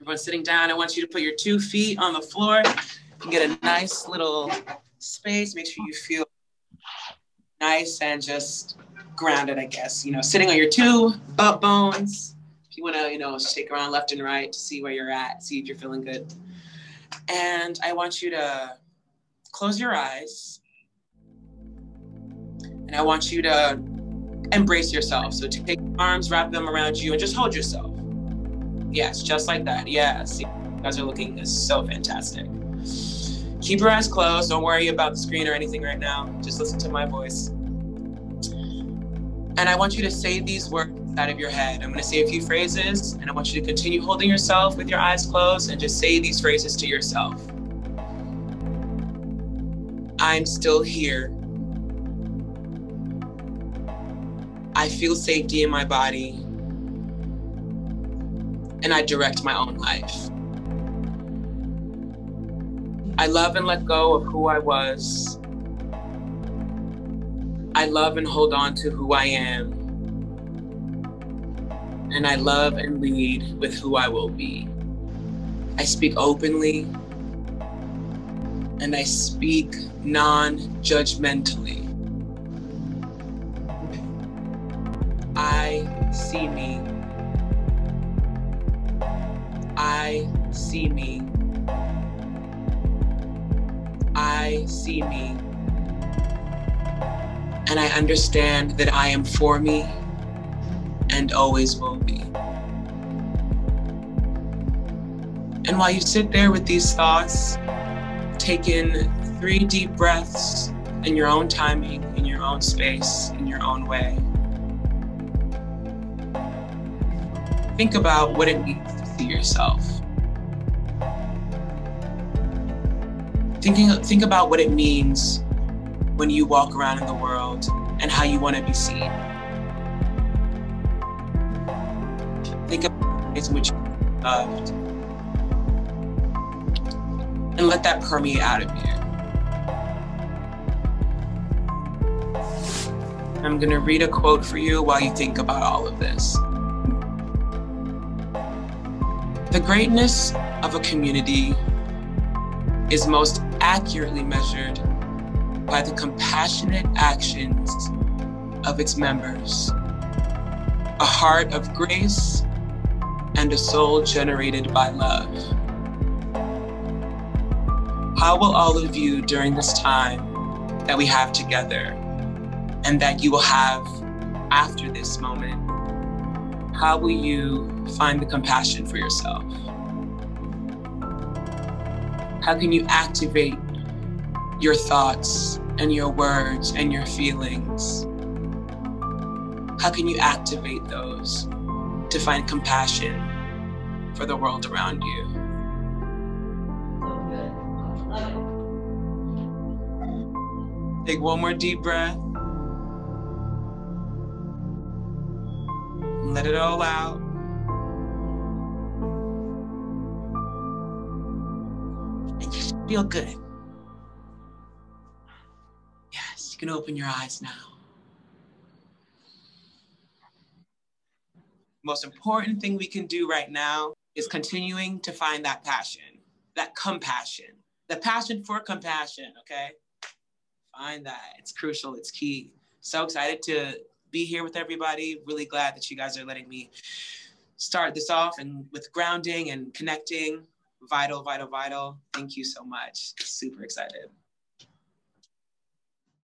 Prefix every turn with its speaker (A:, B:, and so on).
A: Everyone sitting down, I want you to put your 2 feet on the floor and get a nice little space. Make sure you feel nice and just grounded, I guess. Sitting on your 2 butt bones. If you want to, shake around left and right to see where you're at, see if you're feeling good. And I want you to close your eyes. And I want you to embrace yourself. So take your arms, wrap them around you, and just hold yourself. Yes, just like that. Yes, you guys are looking so fantastic. Keep your eyes closed. Don't worry about the screen or anything right now. Just listen to my voice. And I want you to say these words out of your head. I'm going to say a few phrases, and I want you to continue holding yourself with your eyes closed and just say these phrases to yourself. I'm still here. I feel safety in my body, and I direct my own life. I love and let go of who I was. I love and hold on to who I am. And I love and lead with who I will be. I speak openly, and I speak non-judgmentally. I see me. I see me. I see me. And I understand that I am for me and always will be. And while you sit there with these thoughts, take in 3 deep breaths in your own timing, in your own space, in your own way. Think about what it means to see yourself. Think about what it means when you walk around in the world and how you want to be seen. Think about the ways in which you're loved. And let that permeate out of you. I'm going to read a quote for you while you think about all of this. The greatness of a community is most accurately measured by the compassionate actions of its members, a heart of grace, and a soul generated by love. How will all of you during this time that we have together and that you will have after this moment, how will you find the compassion for yourself? How can you activate your thoughts and your words and your feelings? How can you activate those to find compassion for the world around you?
B: So good. Love it.
A: Take one more deep breath. And let it all out. And you should feel good. Yes, you can open your eyes now. Most important thing we can do right now is continuing to find that passion, that compassion, the passion for compassion, okay? Find that. It's crucial. It's key. So excited to be here with everybody. Really glad that you guys are letting me start this off and with grounding and connecting. Vital, vital, vital. Thank you so much. Super excited.